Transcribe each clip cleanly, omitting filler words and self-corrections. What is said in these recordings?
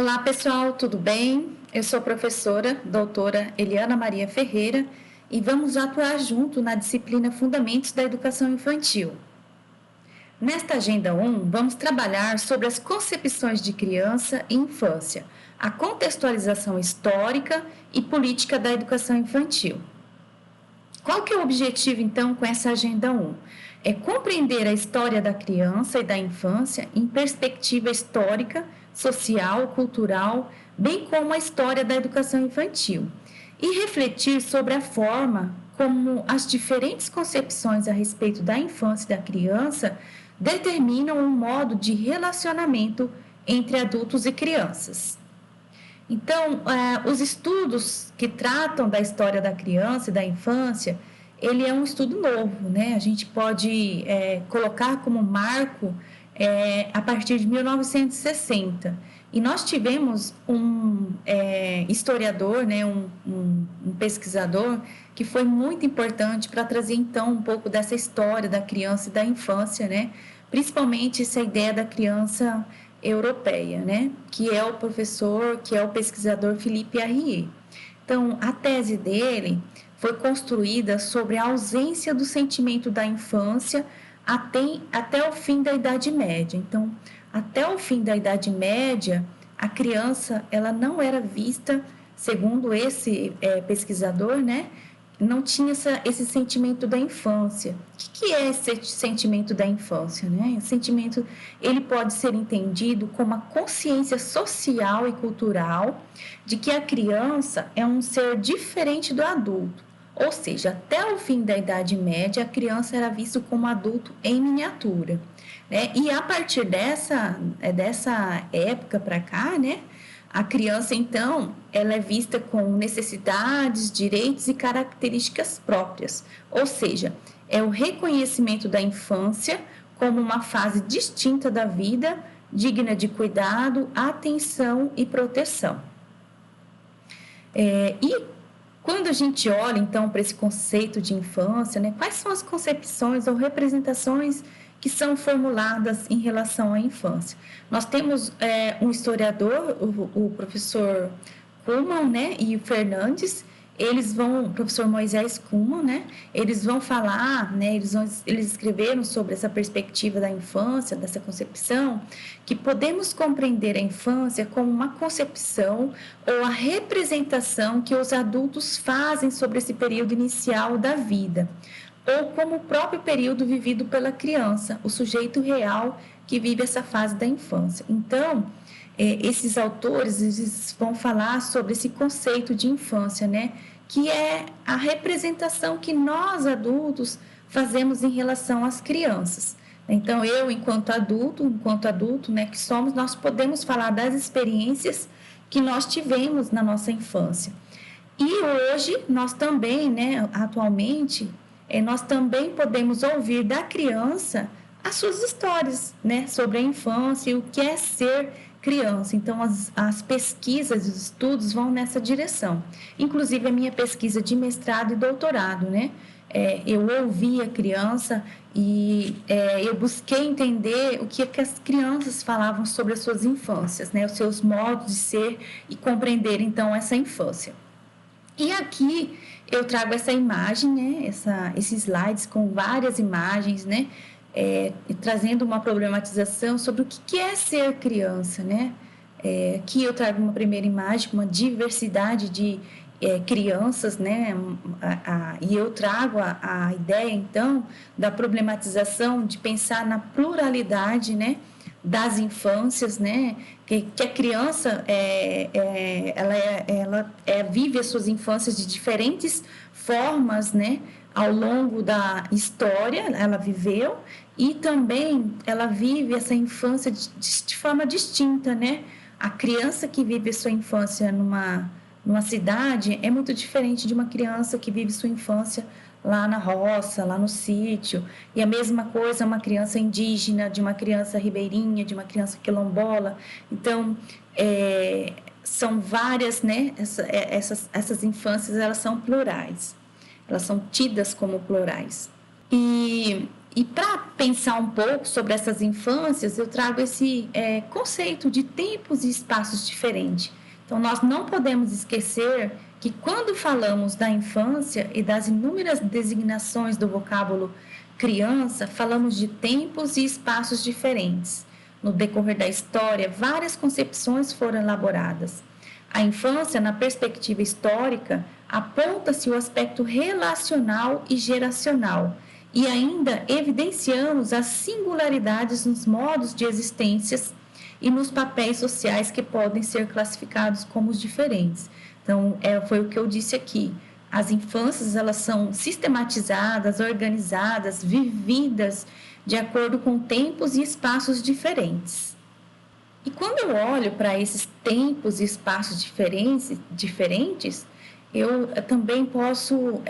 Olá pessoal, tudo bem? Eu sou a professora doutora Eliana Maria Ferreira e vamos atuar junto na disciplina Fundamentos da Educação Infantil. Nesta Agenda 1, vamos trabalhar sobre as concepções de criança e infância, a contextualização histórica e política da educação infantil. Qual que é o objetivo, então, com essa Agenda 1? É compreender a história da criança e da infância em perspectiva histórica, social, cultural, bem como a história da educação infantil, e refletir sobre a forma como as diferentes concepções a respeito da infância e da criança determinam um modo de relacionamento entre adultos e crianças. Então, os estudos que tratam da história da criança e da infância, ele é um estudo novo, né? A gente pode colocar como marco a partir de 1960. E nós tivemos um historiador, né? um pesquisador, que foi muito importante para trazer, então, um pouco dessa história da criança e da infância, né? Principalmente essa ideia da criança europeia, né? Que é o pesquisador Philippe Arrier. Então, a tese dele foi construída sobre a ausência do sentimento da infância até o fim da Idade Média. Então, até o fim da Idade Média, a criança ela não era vista, segundo esse pesquisador, né? Não tinha esse sentimento da infância. O que é esse sentimento da infância, né? Esse sentimento, ele pode ser entendido como a consciência social e cultural de que a criança é um ser diferente do adulto. Ou seja, até o fim da Idade Média, a criança era vista como adulto em miniatura, né? E a partir dessa época para cá, né? A criança, então, ela é vista com necessidades, direitos e características próprias, ou seja, é o reconhecimento da infância como uma fase distinta da vida, digna de cuidado, atenção e proteção. E quando a gente olha, então, para esse conceito de infância, né, quais são as concepções ou representações que são formuladas em relação à infância? Nós temos um historiador, o professor Kuhlmann, né, e o Fernandes, o professor Moisés Kuhlmann, né, eles vão falar, né, eles escreveram sobre essa perspectiva da infância, dessa concepção, que podemos compreender a infância como uma concepção ou a representação que os adultos fazem sobre esse período inicial da vida, ou como o próprio período vivido pela criança, o sujeito real que vive essa fase da infância. Então, esses autores eles vão falar sobre esse conceito de infância, né? Que é a representação que nós, adultos, fazemos em relação às crianças. Então, eu, enquanto adulto, né, que somos, nós podemos falar das experiências que nós tivemos na nossa infância. E hoje, nós também, né, atualmente, nós também podemos ouvir da criança as suas histórias, né, sobre a infância e o que é ser criança. Então, as pesquisas, os estudos vão nessa direção. Inclusive, a minha pesquisa de mestrado e doutorado, né, eu ouvi a criança e eu busquei entender o que as crianças falavam sobre as suas infâncias, né, os seus modos de ser e compreender, então, essa infância. E aqui eu trago essa imagem, né, esses slides com várias imagens, né, trazendo uma problematização sobre o que é ser criança, né. Aqui eu trago uma primeira imagem com uma diversidade de crianças, né, e eu trago a ideia, então, da problematização de pensar na pluralidade, né, das infâncias, né, que a criança ela vive as suas infâncias de diferentes formas, né, ao longo da história, ela viveu, e também ela vive essa infância de forma distinta, né? A criança que vive a sua infância numa cidade é muito diferente de uma criança que vive sua infância lá na roça, lá no sítio. E a mesma coisa uma criança indígena, de uma criança ribeirinha, de uma criança quilombola. Então, são várias, né? Essas infâncias, elas são plurais. Elas são tidas como plurais. E E para pensar um pouco sobre essas infâncias, eu trago esse conceito de tempos e espaços diferentes. Então, nós não podemos esquecer que quando falamos da infância e das inúmeras designações do vocábulo criança, falamos de tempos e espaços diferentes. No decorrer da história, várias concepções foram elaboradas. A infância, na perspectiva histórica, aponta-se o aspecto relacional e geracional, e ainda evidenciamos as singularidades nos modos de existências e nos papéis sociais que podem ser classificados como os diferentes. Então, foi o que eu disse aqui. As infâncias, elas são sistematizadas, organizadas, vividas de acordo com tempos e espaços diferentes. E quando eu olho para esses tempos e espaços diferentes, eu também posso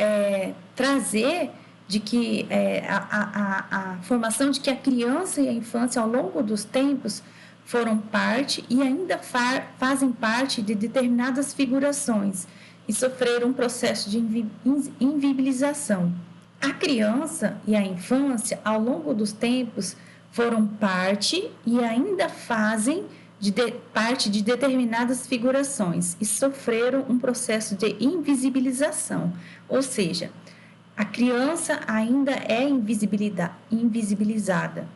trazer de que a formação de que a criança e a infância, ao longo dos tempos, foram parte e ainda fazem parte de determinadas figurações e sofreram um processo de invisibilização. A criança e a infância, ao longo dos tempos, foram parte e ainda fazem parte de determinadas figurações e sofreram um processo de invisibilização, ou seja, a criança ainda é invisibilizada.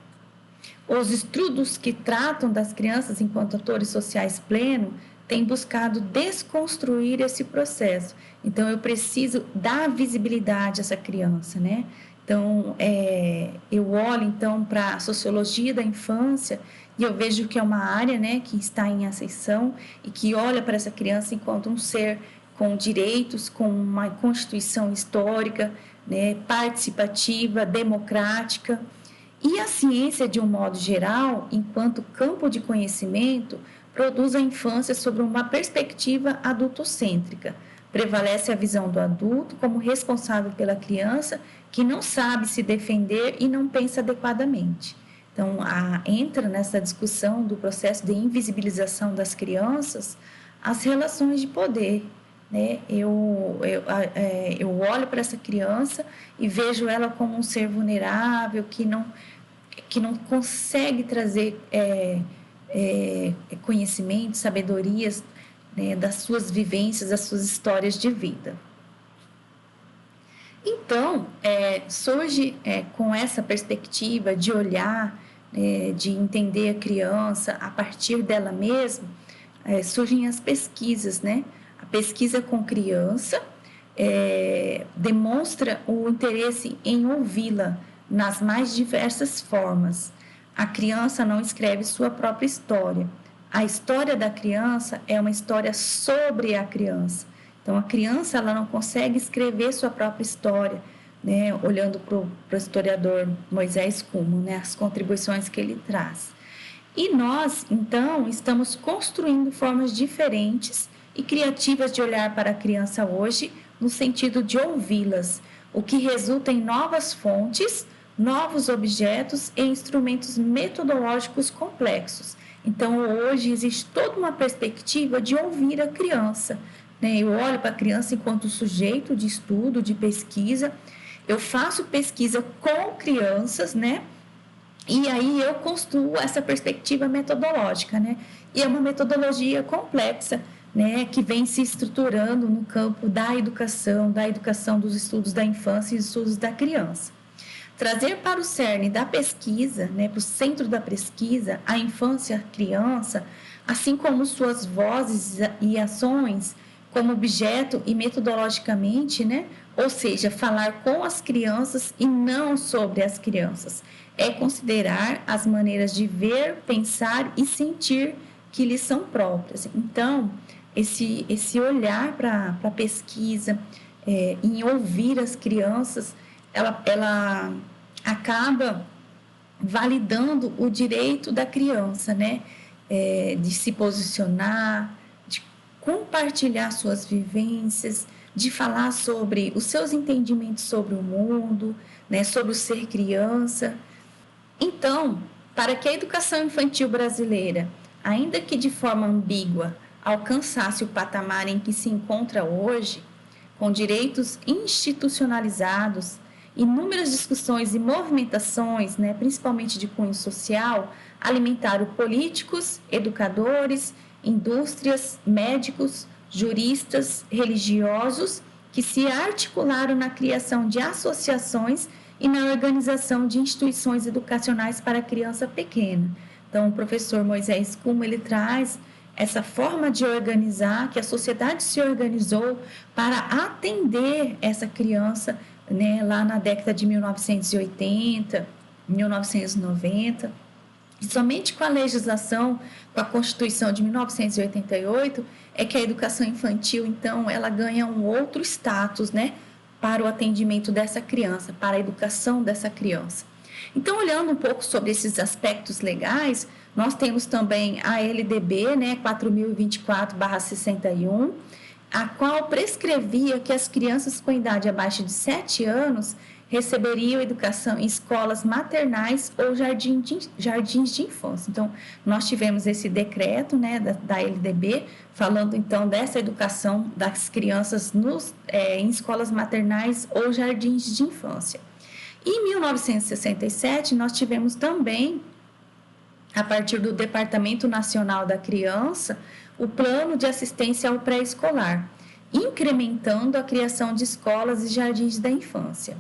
Os estudos que tratam das crianças enquanto atores sociais plenos têm buscado desconstruir esse processo. Então, eu preciso dar visibilidade a essa criança, né? Então, eu olho, então, para a sociologia da infância e eu vejo que é uma área, né, que está em ascensão e que olha para essa criança enquanto um ser com direitos, com uma constituição histórica, né, participativa, democrática. E a ciência, de um modo geral, enquanto campo de conhecimento, produz a infância sobre uma perspectiva adultocêntrica. Prevalece a visão do adulto como responsável pela criança que não sabe se defender e não pensa adequadamente. Então, entra nessa discussão do processo de invisibilização das crianças as relações de poder, né? Eu olho para essa criança e vejo ela como um ser vulnerável que não consegue trazer conhecimento, sabedorias, né, das suas vivências, das suas histórias de vida. Então, surge com essa perspectiva de olhar, de entender a criança a partir dela mesma, surgem as pesquisas, né? A pesquisa com criança demonstra o interesse em ouvi-la nas mais diversas formas. A criança não escreve sua própria história. A história da criança é uma história sobre a criança. Então, a criança ela não consegue escrever sua própria história, né? Olhando para o historiador Moisés Kuhlmann, né? As contribuições que ele traz. E nós, então, estamos construindo formas diferentes e criativas de olhar para a criança hoje, no sentido de ouvi-las, o que resulta em novas fontes, novos objetos e instrumentos metodológicos complexos. Então, hoje existe toda uma perspectiva de ouvir a criança, né? Eu olho para a criança enquanto sujeito de estudo, de pesquisa, eu faço pesquisa com crianças, né? E aí eu construo essa perspectiva metodológica, né? E é uma metodologia complexa, né? Que vem se estruturando no campo da educação dos estudos da infância e dos estudos da criança. Trazer para o cerne da pesquisa, né, para o centro da pesquisa, a infância e a criança, assim como suas vozes e ações, como objeto e metodologicamente, né, ou seja, falar com as crianças e não sobre as crianças. É considerar as maneiras de ver, pensar e sentir que lhes são próprias. Então, esse olhar para a pesquisa, em ouvir as crianças, ela acaba validando o direito da criança, né? De se posicionar, de compartilhar suas vivências, de falar sobre os seus entendimentos sobre o mundo, né? Sobre o ser criança. Então, para que a educação infantil brasileira, ainda que de forma ambígua, alcançasse o patamar em que se encontra hoje, com direitos institucionalizados inúmeras discussões e movimentações, né, principalmente de cunho social, alimentaram políticos, educadores, indústrias, médicos, juristas, religiosos, que se articularam na criação de associações e na organização de instituições educacionais para a criança pequena. Então, o professor Moisés Kuhlmann, ele traz essa forma de organizar, que a sociedade se organizou para atender essa criança, né, lá na década de 1980, 1990. E somente com a legislação, com a Constituição de 1988, é que a educação infantil, então, ela ganha um outro status, né, para o atendimento dessa criança, para a educação dessa criança. Então, olhando um pouco sobre esses aspectos legais, nós temos também a LDB, né, 4024/61, a qual prescrevia que as crianças com idade abaixo de 7 anos receberiam educação em escolas maternais ou jardins de infância. Então, nós tivemos esse decreto, né, da LDB, falando, então, dessa educação das crianças em escolas maternais ou jardins de infância. Em 1967, nós tivemos também, a partir do Departamento Nacional da Criança, o Plano de Assistência ao Pré-Escolar, incrementando a criação de escolas e jardins da infância.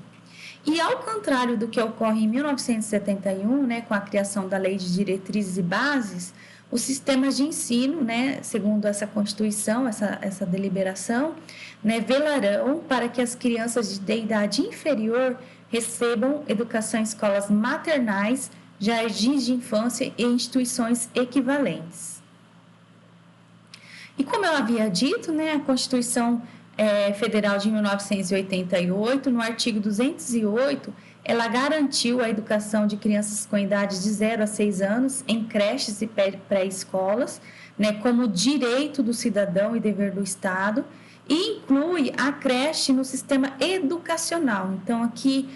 E ao contrário do que ocorre em 1971, né, com a criação da Lei de Diretrizes e Bases, os sistemas de ensino, né, segundo essa Constituição, essa deliberação, né, velarão para que as crianças de idade inferior recebam educação em escolas maternais, jardins de infância e instituições equivalentes. E como eu havia dito, né, a Constituição Federal de 1988, no artigo 208, ela garantiu a educação de crianças com idade de 0 a 6 anos em creches e pré-escolas, né, como direito do cidadão e dever do Estado, e inclui a creche no sistema educacional. Então, aqui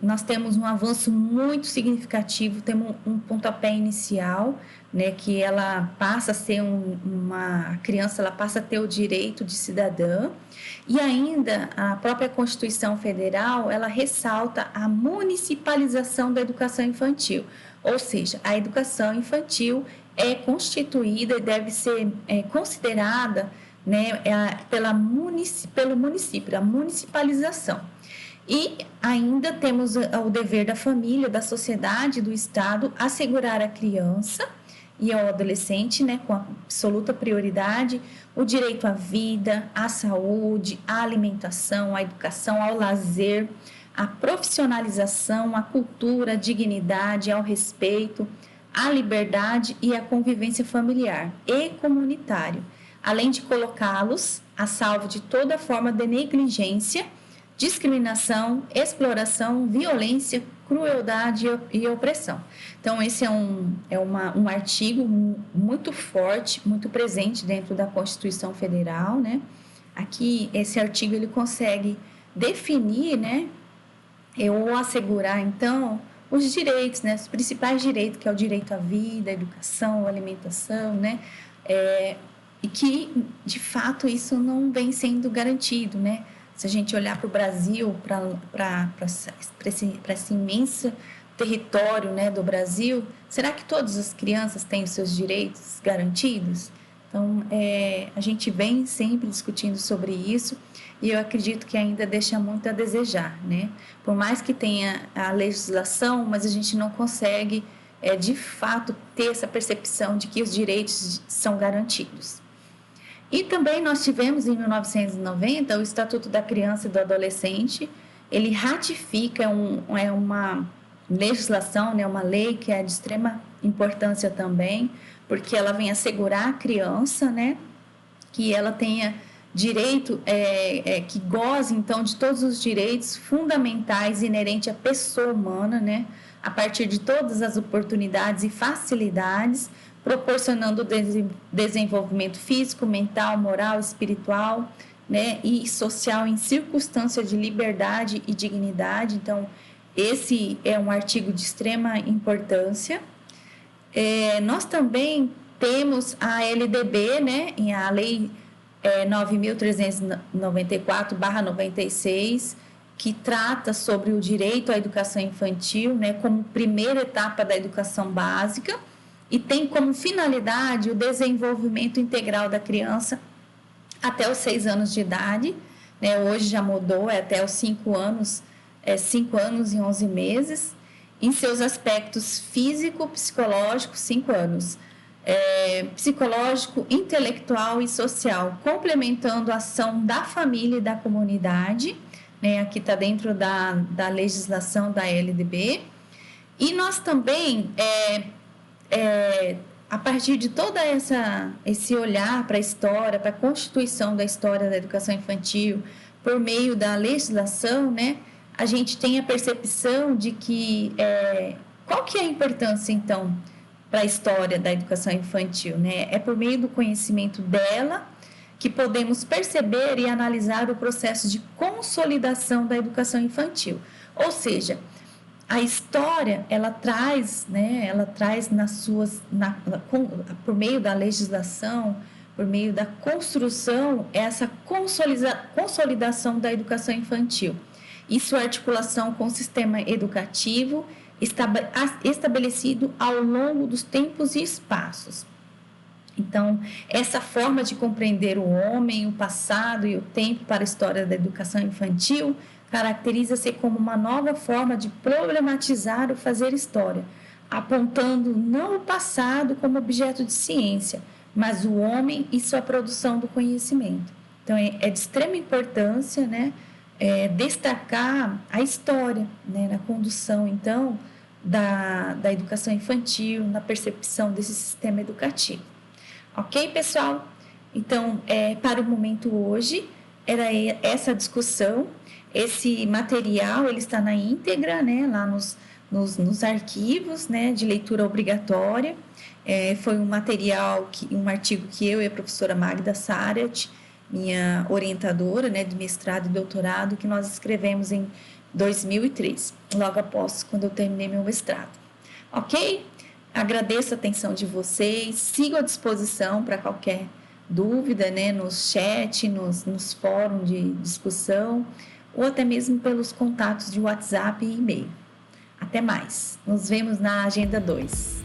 nós temos um avanço muito significativo, temos um pontapé inicial, né, que ela passa a ser a criança, ela passa a ter o direito de cidadã, e ainda a própria Constituição Federal, ela ressalta a municipalização da educação infantil, ou seja, a educação infantil é constituída e deve ser considerada, né, pelo município, a municipalização. E ainda temos o dever da família, da sociedade, do Estado, assegurar à criança e ao adolescente, né, com absoluta prioridade, o direito à vida, à saúde, à alimentação, à educação, ao lazer, à profissionalização, à cultura, à dignidade, ao respeito, à liberdade e à convivência familiar e comunitário, além de colocá-los a salvo de toda forma de negligência, discriminação, exploração, violência, crueldade e opressão. Então, esse é um artigo muito forte, muito presente dentro da Constituição Federal, né? Aqui, esse artigo, ele consegue definir, né, ou assegurar, então, os direitos, né, os principais direitos, que é o direito à vida, à educação, à alimentação, né, e que, de fato, isso não vem sendo garantido, né? Se a gente olhar para o Brasil, para esse imenso território, né, do Brasil, será que todas as crianças têm os seus direitos garantidos? Então, a gente vem sempre discutindo sobre isso e eu acredito que ainda deixa muito a desejar, né? Por mais que tenha a legislação, mas a gente não consegue, de fato, ter essa percepção de que os direitos são garantidos. E também nós tivemos, em 1990, o Estatuto da Criança e do Adolescente. Ele ratifica uma legislação, né, uma lei que é de extrema importância também, porque ela vem assegurar à criança, né, que ela tenha direito, que goze, então, de todos os direitos fundamentais inerentes à pessoa humana, né, a partir de todas as oportunidades e facilidades, proporcionando desenvolvimento físico, mental, moral, espiritual, né, e social em circunstância de liberdade e dignidade. Então, esse é um artigo de extrema importância. Nós também temos a LDB, né, a Lei 9.394/96, que trata sobre o direito à educação infantil, né, como primeira etapa da educação básica, e tem como finalidade o desenvolvimento integral da criança até os 6 anos de idade, né, hoje já mudou, é até os 5 anos, 5 anos e 11 meses, em seus aspectos físico, psicológico, 5 anos, psicológico, intelectual e social, complementando a ação da família e da comunidade, né, aqui está dentro da legislação da LDB, e nós também, a partir de todo esse olhar para a história, para a constituição da história da educação infantil, por meio da legislação, né, a gente tem a percepção de que, qual que é a importância, então, para a história da educação infantil, né? É por meio do conhecimento dela que podemos perceber e analisar o processo de consolidação da educação infantil. Ou seja, a história, ela traz por meio da legislação, por meio da construção, essa consolidação da educação infantil. E sua articulação com o sistema educativo estabelecido ao longo dos tempos e espaços. Então, essa forma de compreender o homem, o passado e o tempo para a história da educação infantil caracteriza-se como uma nova forma de problematizar o fazer história, apontando não o passado como objeto de ciência, mas o homem e sua produção do conhecimento. Então, é de extrema importância, né, destacar a história, né, na condução, então, da educação infantil, na percepção desse sistema educativo. Ok, pessoal? Então, para o momento hoje, era essa discussão. Esse material, ele está na íntegra, né, lá nos arquivos, né, de leitura obrigatória. Foi um material, um artigo que eu e a professora Magda Sarat, minha orientadora, né, de mestrado e doutorado, que nós escrevemos em 2003, logo após quando eu terminei meu mestrado. Ok? Agradeço a atenção de vocês, sigo à disposição para qualquer dúvida, né, no chat, nos fóruns de discussão, ou até mesmo pelos contatos de WhatsApp e e-mail. Até mais. Nos vemos na Agenda 2.